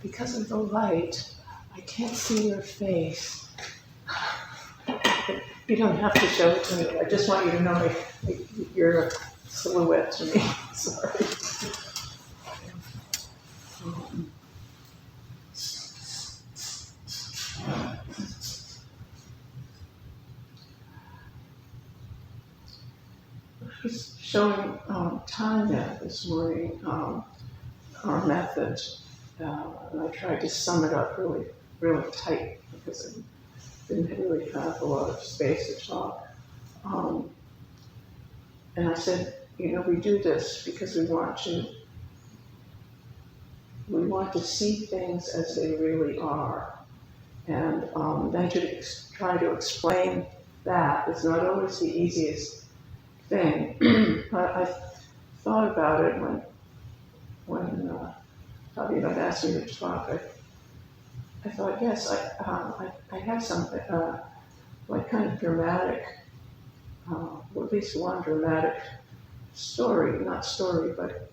because of the light, I can't see your face. You don't have to show it to me. I just want you to know you're a silhouette to me. Sorry. He's showing Tanya this morning our method, and I tried to sum it up really, really tight because I didn't really have a lot of space to talk. And I said, we do this because we want to see things as they really are, and then to try to explain that is not always the easiest thing. But I thought about it when Fabian asked me to talk. I thought, yes, I have something like kind of dramatic, or at least one dramatic story, not story, but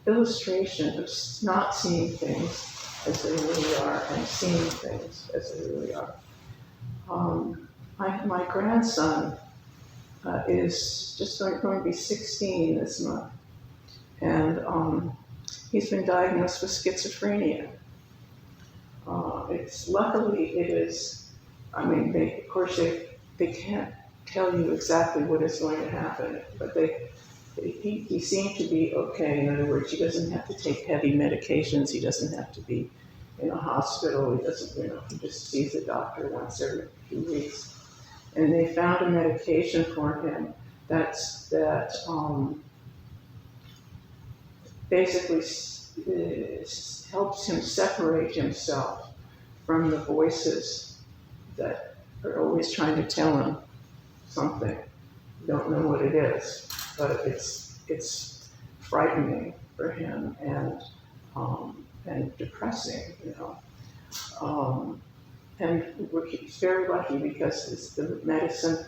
illustration of not seeing things as they really are and seeing things as they really are. My grandson is just going to be 16 this month, and he's been diagnosed with schizophrenia. Luckily it is, of course they can't tell you exactly what is going to happen, but he seemed to be okay. In other words, he doesn't have to take heavy medications, he doesn't have to be in a hospital, he just sees a doctor once every few weeks. And they found a medication for him that basically helps him separate himself from the voices that are always trying to tell him something. You don't know what it is, but it's frightening for him and depressing, And he's very lucky because the medicine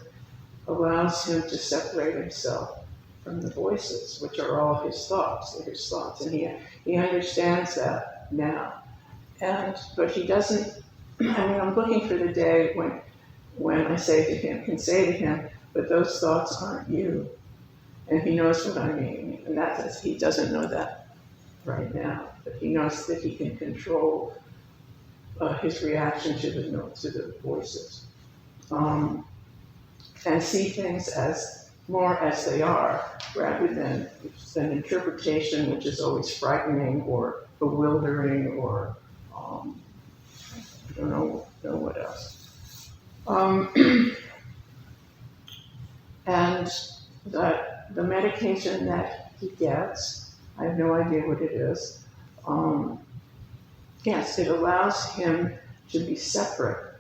allows him to separate himself from the voices, which are all his thoughts. They're his thoughts, and he understands that now. But he doesn't. I'm looking for the day when I can say to him, but those thoughts aren't you, and he knows what I mean. And he doesn't know that right now, but he knows that he can control his reaction to the voices, and see things as more as they are, rather than an interpretation which is always frightening or bewildering or I don't know what else. And the medication that he gets, I have no idea what it is. Yes, it allows him to be separate,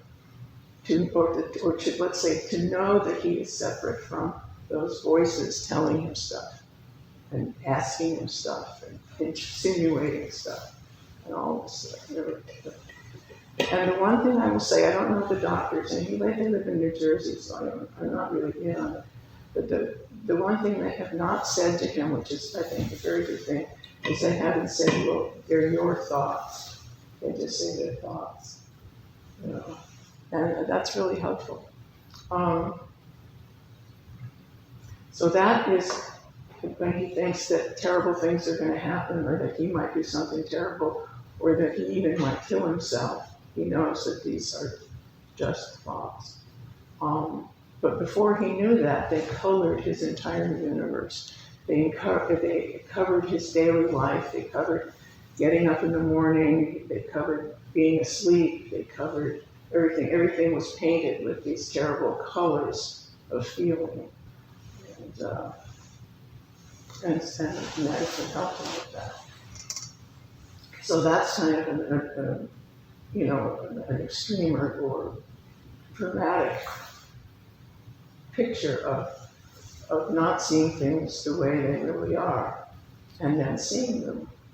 or to let's say to know that he is separate from those voices telling him stuff and asking him stuff and insinuating stuff and all this stuff. And the one thing I will say, I don't know the doctors, and they live in New Jersey, so I'm not really in on it. But the one thing they have not said to him, which is I think a very good thing, is they haven't said, well, they're your thoughts. They just say their thoughts, and that's really helpful. So that is when he thinks that terrible things are going to happen, or that he might do something terrible, or that he even might kill himself. He knows that these are just thoughts. But before he knew that, they colored his entire universe. They covered his daily life. They covered getting up in the morning. They covered being asleep. They covered everything. Everything was painted with these terrible colors of feeling. And medicine helped him with that. So that's kind of an extreme or dramatic picture of not seeing things the way they really are, and then seeing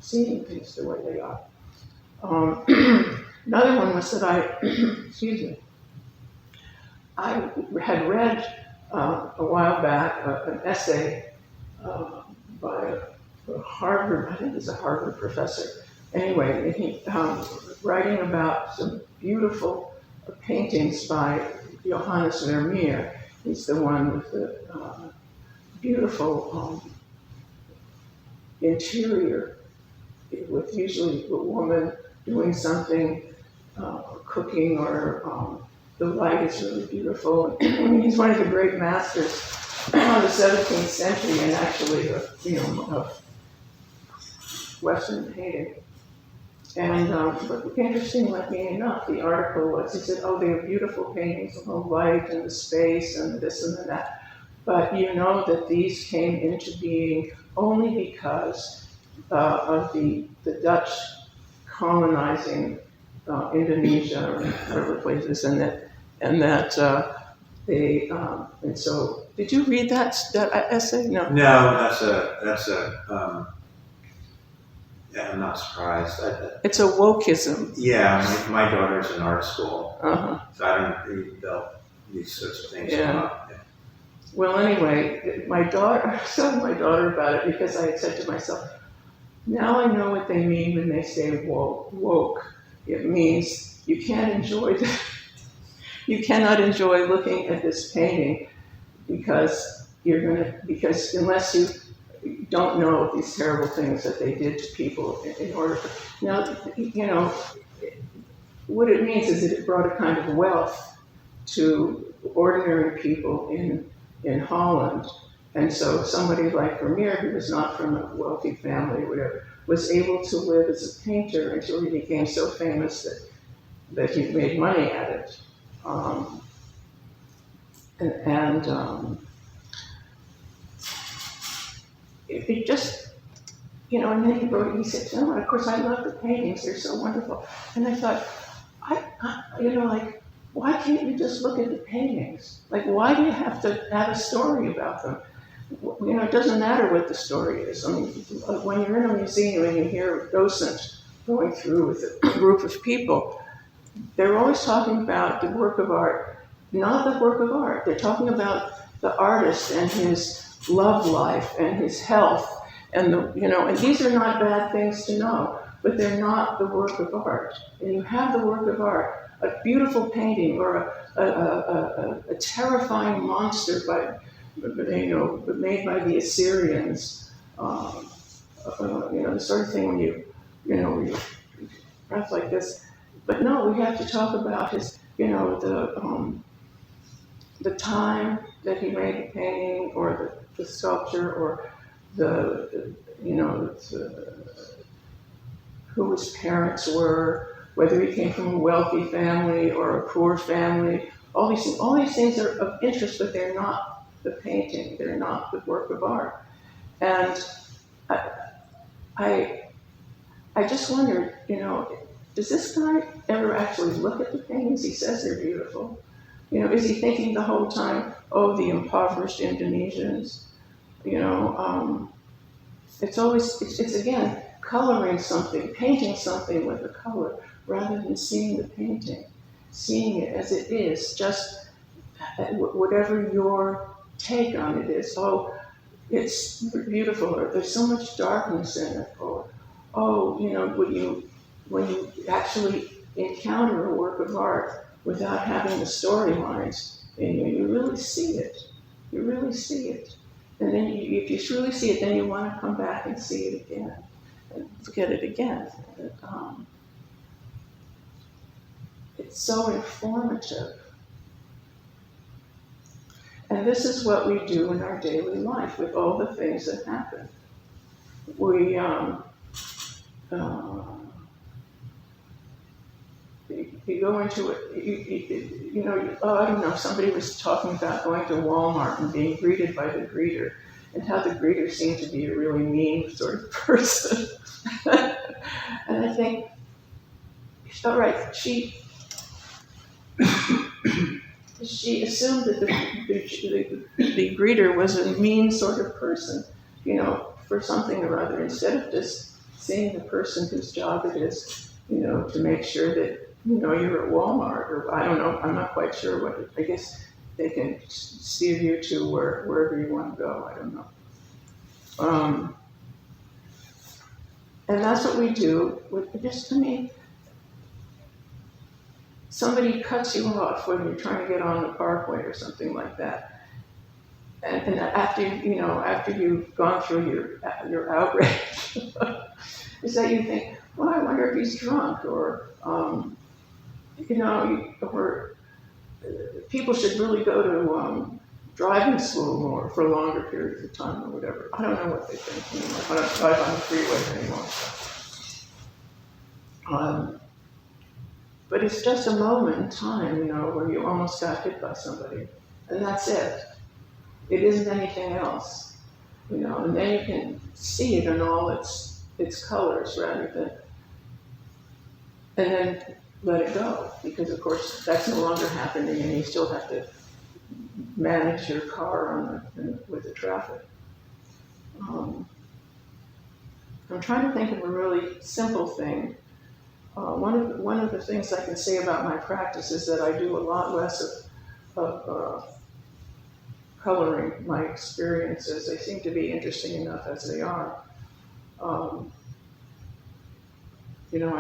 things the way they are. Another one was that I had read a while back an essay by a Harvard, I think he's a Harvard professor, anyway, he writing about some beautiful paintings by Johannes Vermeer. He's the one with the beautiful interior, with usually a woman doing something, cooking, or the light is really beautiful. He's one of the great masters of the 17th century and actually of Western painting. And but interestingly enough, the article was, he said, oh, they are beautiful paintings of the light and the space and this and that. But you know that these came into being only because of the Dutch colonizing Indonesia and other places, and so did you read that essay? No. No, that's a. Yeah, I'm not surprised. It's a wokeism. Yeah, my daughter's in art school, Uh-huh. so I don't read these sorts of things. Yeah. Well, anyway, I was telling my daughter about it because I had said to myself, now I know what they mean when they say woke. It means you can't enjoy you cannot enjoy looking at this painting because unless you don't know these terrible things that they did to people in order to, now, what it means is that it brought a kind of wealth to ordinary people in Holland. And so somebody like Vermeer, who was not from a wealthy family or whatever, was able to live as a painter until he became so famous that he made money at it. It just, and then he said, oh, of course I love the paintings, they're so wonderful. And I thought, why can't you just look at the paintings? Like, why do you have to have a story about them? It doesn't matter what the story is. I mean, when you're in a museum and you hear a docent going through with a group of people, they're always talking about the work of art, not the work of art. They're talking about the artist and his love life and his health, and and these are not bad things to know, but they're not the work of art. And you have the work of art, a beautiful painting or a terrifying monster made by the Assyrians, the sort of thing when you breath like this. But no, we have to talk about his, the time that he made the painting or the sculpture or who his parents were, whether he came from a wealthy family or a poor family. All these things are of interest, but they're not the painting. They're not the work of art. And I just wondered, does this guy ever actually look at the paintings? He says they're beautiful. Is he thinking the whole time, oh, the impoverished Indonesians? It's again, coloring something, painting something with a color, rather than seeing the painting, seeing it as it is, just whatever your take on it is. Oh, it's beautiful, or there's so much darkness in it, or, when you actually encounter a work of art without having the storylines in you really see it. You really see it. And then if you really see it, then you want to come back and see it again, and look at it again. It's so informative. And this is what we do in our daily life with all the things that happen. We, you go into it, I don't know, somebody was talking about going to Walmart and being greeted by the greeter, and how the greeter seemed to be a really mean sort of person. And I think, all right, she assumed that the greeter was a mean sort of person, for something or other, instead of just seeing the person whose job it is, to make sure that, you're at Walmart, or I don't know, I'm not quite sure what, I guess they can steer you to wherever you want to go, I don't know. And that's what we do. Somebody cuts you off when you're trying to get on the parkway or something like that. And after you've gone through your outrage, is that you think, well, I wonder if he's drunk, or or people should really go to driving school more for longer periods of time or whatever. I don't know what they think anymore. I don't drive on the freeway anymore. But it's just a moment in time, where you almost got hit by somebody, and that's it. It isn't anything else, and then you can see it in all its colors rather than, and then let it go, because of course that's no longer happening, and you still have to manage your car with the traffic. I'm trying to think of a really simple thing. One of the things I can say about my practice is that I do a lot less of coloring my experiences. They seem to be interesting enough as they are. I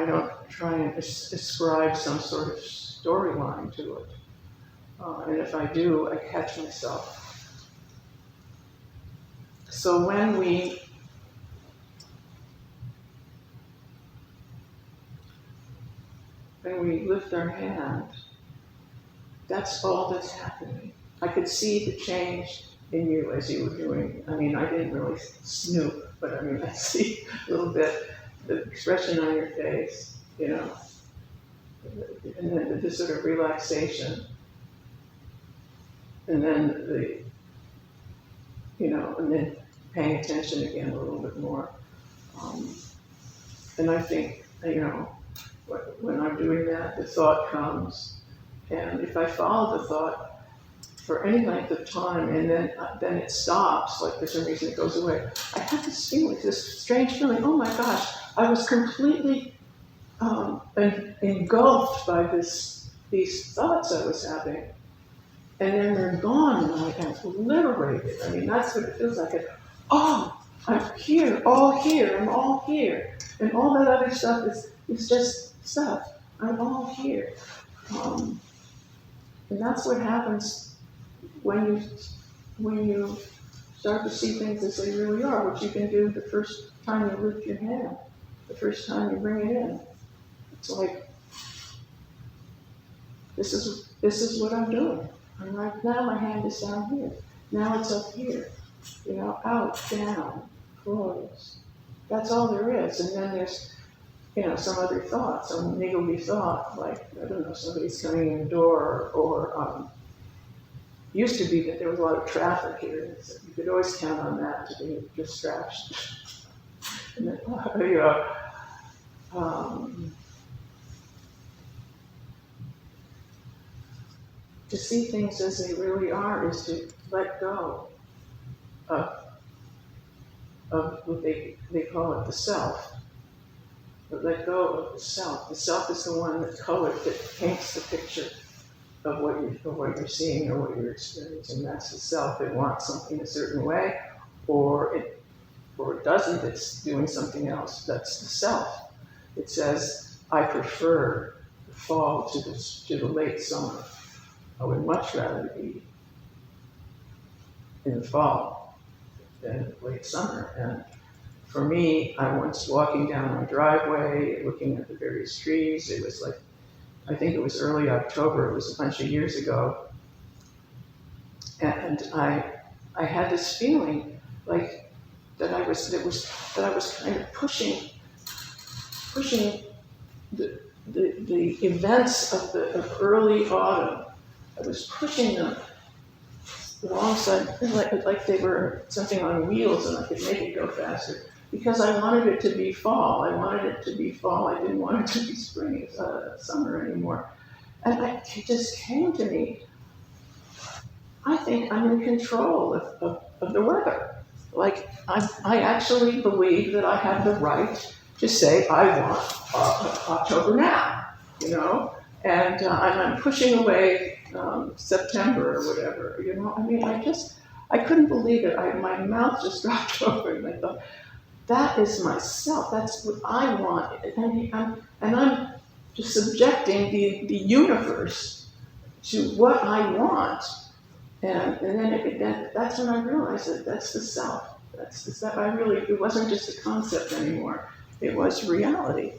don't try and ascribe some sort of storyline to it. And if I do, I catch myself. So when we lift our hand, that's all that's happening. I could see the change in you as you were doing. I mean, I didn't really snoop, but I see a little bit the expression on your face, and then the sort of relaxation, and then and then paying attention again a little bit more. And I think, when I'm doing that, the thought comes, and if I follow the thought for any length of time, and then it stops, like for some reason it goes away, I have this feeling, this strange feeling, oh my gosh, I was completely engulfed by these thoughts I was having, and then they're gone, and I'm liberated. I mean, that's what it feels like. I'm here, I'm all here, and all that other stuff is just stuff. I'm all here, and that's what happens when you start to see things as they really are, which you can do the first time you lift your hand, the first time you bring it in. It's like, this is what I'm doing. And right now my hand is down here. Now it's up here. Out, down, close. That's all there is. And then there's, some other thought, some niggly thought, like, I don't know, somebody's coming in the door, or used to be that there was a lot of traffic here. So you could always count on that to be a distraction. And then, to see things as they really are is to let go of what they call it the self. But let go of the self. The self is the one that paints the picture of what you're seeing or what you're experiencing. That's the self. It wants something a certain way, or it doesn't. It's doing something else. That's the self. It says, I prefer the fall to the late summer. I would much rather be in the fall than late summer. And for me, I was walking down my driveway, looking at the various trees. It was like, I think it was early October. It was a bunch of years ago. And I had this feeling like that I was kind of pushing the events of early autumn. I was pushing them alongside, like they were something on wheels, and I could make it go faster. Because I wanted it to be fall. I didn't want it to be spring, summer anymore. And it just came to me. I think I'm in control of the weather. Like, I actually believe that I have the right to say, I want October now, And I'm pushing away September or whatever, I couldn't believe it. My mouth just dropped open, and I thought, that is myself. That's what I want. And I'm just subjecting the universe to what I want. And then that's when I realized that that's the self. That's the self. It wasn't just a concept anymore. It was reality.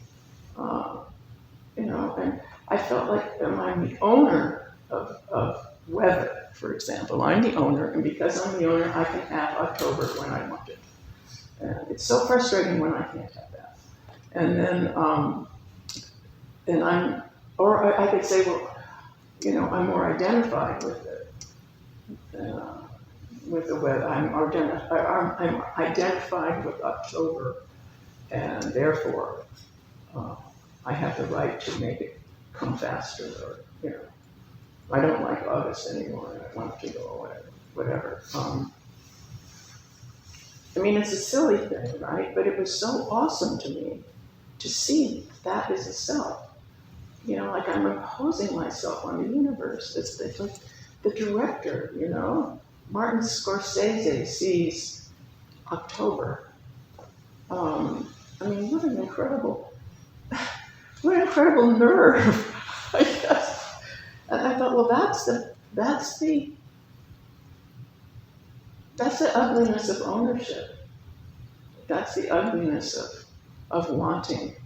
And I felt like I'm the owner of weather, for example. I'm the owner, and because I'm the owner, I can have October when I want it. And it's so frustrating when I can't have that. And then, I could say, well, I'm more identified with it, with the weather. I'm identified with October, and therefore, I have the right to make it come faster, or, I don't like August anymore, and I want it to go, or whatever. It's a silly thing, right? But it was so awesome to me to see that as a self. Like I'm imposing myself on the universe. It's like the director, Martin Scorsese sees October. What an incredible nerve, I guess. And I thought, well, that's the ugliness of ownership. That's the ugliness of wanting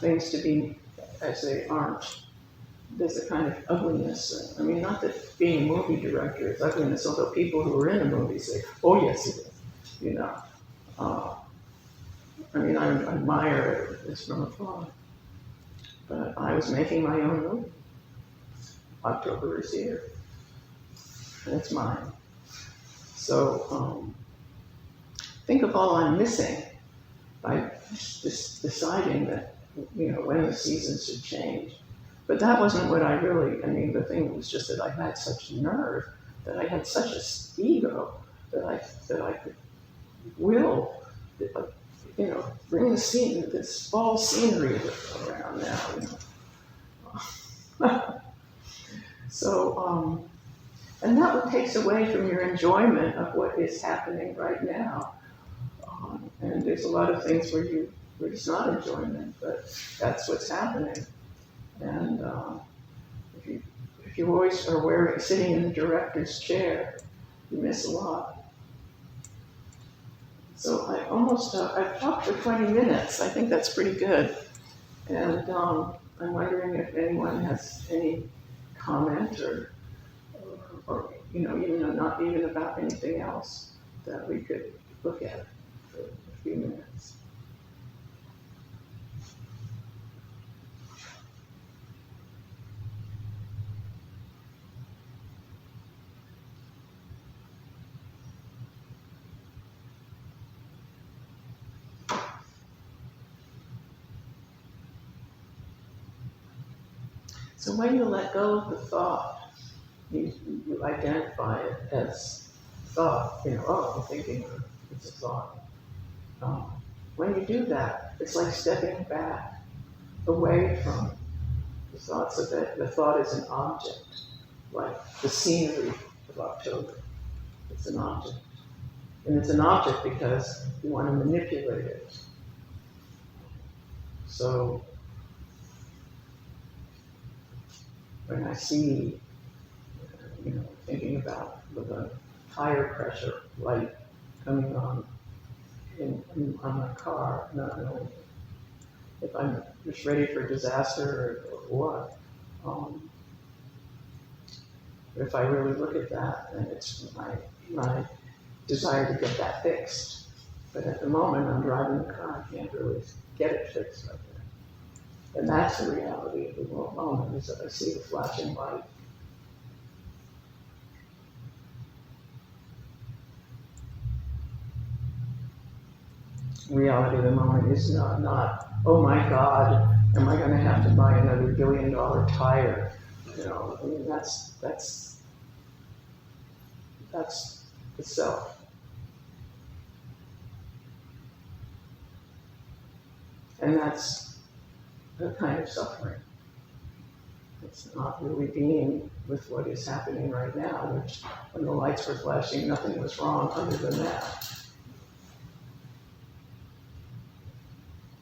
things to be as they aren't. There's a kind of ugliness. Not that being a movie director is ugliness, although people who are in the movie say, oh, yes, it is. I admire this from afar. But I was making my own movie. October is here. And it's mine. So think of all I'm missing by just deciding that, when the seasons should change. But that wasn't what the thing was just that I had such nerve, that I had such an ego, that I could will, bring this fall scenery around now, So, and that takes away from your enjoyment of what is happening right now. And there's a lot of things where it's not enjoyment, but that's what's happening. And if you always are sitting in the director's chair, you miss a lot. So I've talked for 20 minutes. I think that's pretty good. And I'm wondering if anyone has any comment or even not even about anything else that we could look at for a few minutes. So when you let go of the thought, you identify it as thought. I'm thinking it's a thought. When you do that, it's like stepping back away from the thought, so that the thought is an object, like the scenery of October. It's an object. And it's an object because you want to manipulate it. So when I see, thinking about with a tire pressure light coming on on my car, not knowing if I'm just ready for disaster or what. But if I really look at that, then it's my desire to get that fixed. But at the moment, I'm driving the car, I can't really get it fixed right there. And that's the reality of the moment, is that I see the flashing light. Reality of the moment is not, oh my God, am I going to have to buy another $1 billion tire? That's the self. And that's a kind of suffering. It's not really being with what is happening right now, which when the lights were flashing, nothing was wrong other than that.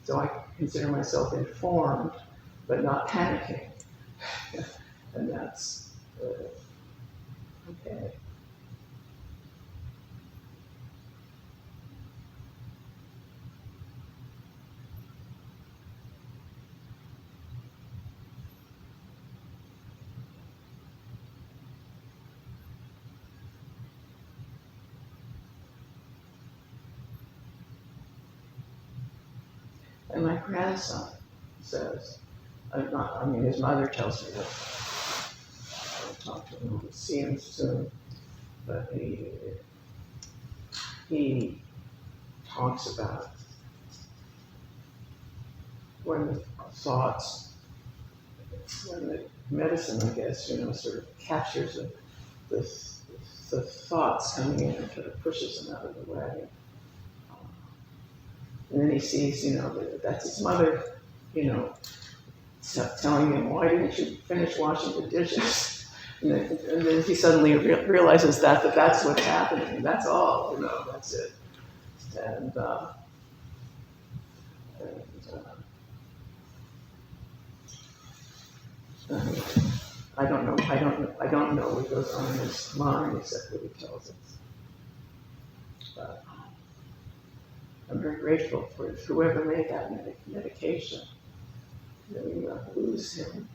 So I consider myself informed, but not panicking. And that's okay. And my grandson says, his mother tells me that I'll talk to him, we'll see him soon, but he talks about when the thoughts, when the medicine, I guess, sort of captures the thoughts coming in and sort of pushes them out of the way. And then he sees, that's his mother, telling him, why didn't you finish washing the dishes? And then he suddenly realizes that's what's happening. That's all, that's it. And I don't know what goes on in his mind except what he tells us. But I'm very grateful for whoever made that medication. That we lose him.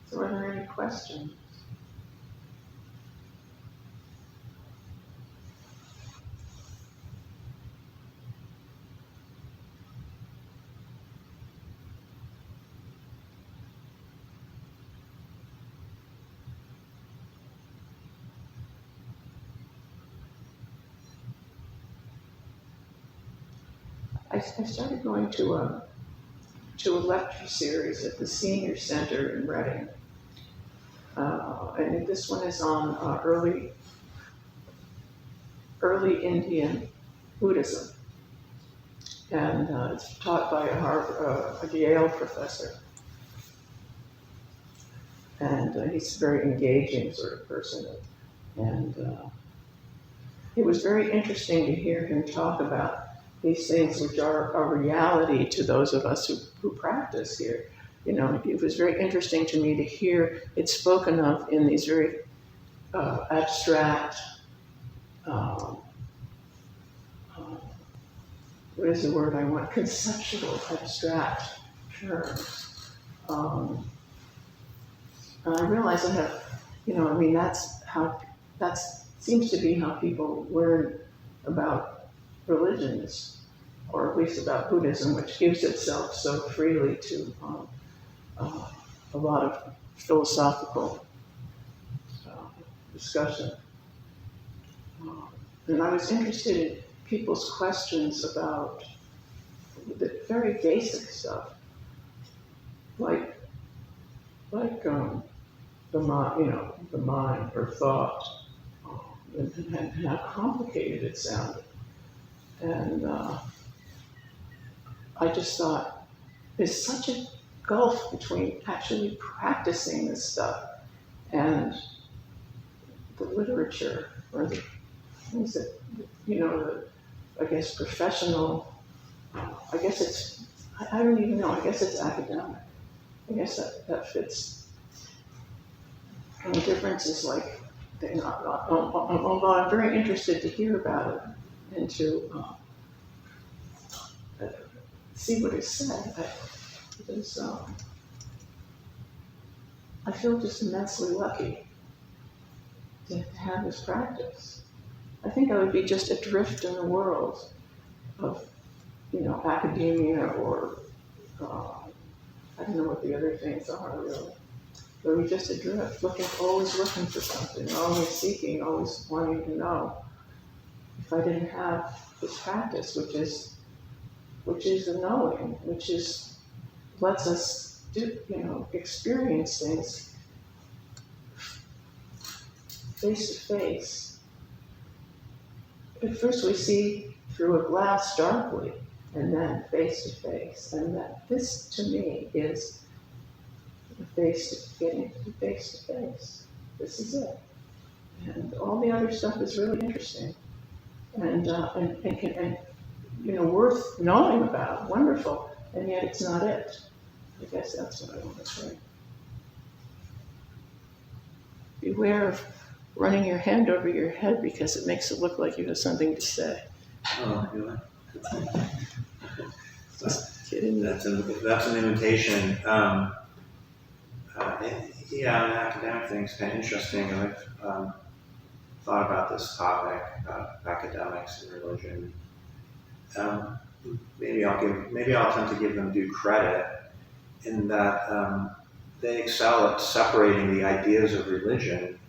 So are there any questions? I started going to a lecture series at the Senior Center in Reading. And this one is on early Indian Buddhism. And it's taught by a Yale professor. And he's a very engaging sort of person. And it was very interesting to hear him talk about these things which are a reality to those of us who practice here. It was very interesting to me to hear it spoken of in these very abstract, what is the word I want? Conceptual, abstract terms. And I realize I have, that seems to be how people learn about religions, or at least about Buddhism, which gives itself so freely to a lot of philosophical discussion. And I was interested in people's questions about the very basic stuff, like the mind or thought, and how complicated it sounded. And I just thought, there's such a gulf between actually practicing this stuff and the literature, or the things that, I guess professional, I guess it's, I don't even know, I guess it's academic. I guess that fits. And the difference is like, although I'm very interested to hear about it and to see what is said, because I feel just immensely lucky to have this practice. I think I would be just adrift in the world of, academia, or I don't know what the other things are really. But we just adrift, always looking for something, always seeking, always wanting to know. If I didn't have this practice, which is the knowing, which lets us experience things face to face. At first we see through a glass darkly, and then face to face. And this, to me, is getting face to face. This is it. And all the other stuff is really interesting and worth knowing about, wonderful, and yet it's not it. I guess that's what I want to say. Beware of running your hand over your head because it makes it look like you have something to say. Oh, really? Just kidding. That's an invitation. Yeah, academic things kind of interesting. I've thought about this topic about academics and religion. Maybe I'll attempt to give them due credit in that they excel at separating the ideas of religion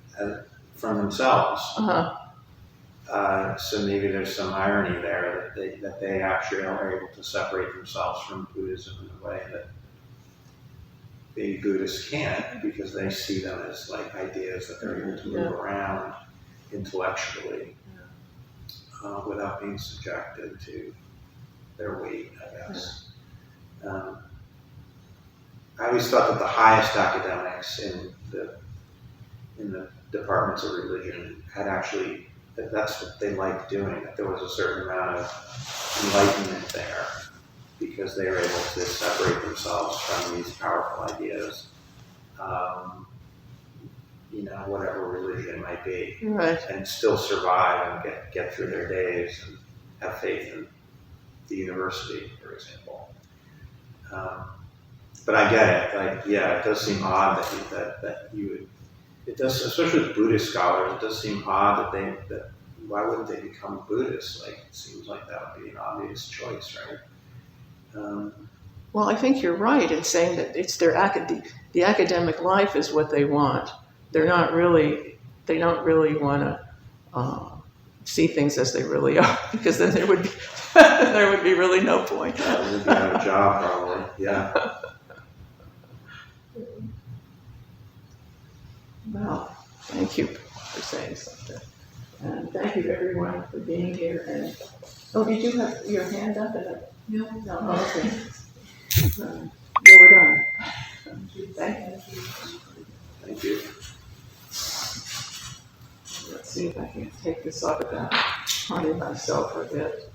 from themselves. Uh-huh. So maybe there's some irony there that they actually are able to separate themselves from Buddhism in a way that maybe Buddhists can't, because they see them as like ideas that they're able to move around intellectually without being subjected to their weight, I guess. I always thought that the highest academics in the departments of religion had actually, that's what they liked doing, that there was a certain amount of enlightenment there because they were able to separate themselves from these powerful ideas, whatever religion might be, Right. and still survive and get through their days and have faith in the university, for example. But I get it. Like, yeah, it does seem odd that you would. It does, especially with Buddhist scholars. It does seem odd that why wouldn't they become Buddhists? Like, it seems like that would be an obvious choice, right? Well, I think you're right in saying that it's the academic life is what they want. They don't really want to see things as they really are, because then there would be really no point. They would be out of a job probably. Yeah. Well, thank you for saying something. And thank you everyone for being here. And did you have your hand up? No. Okay. We're done. Thank you. Thank you. Let's see if I can take this off without haunting myself for a bit.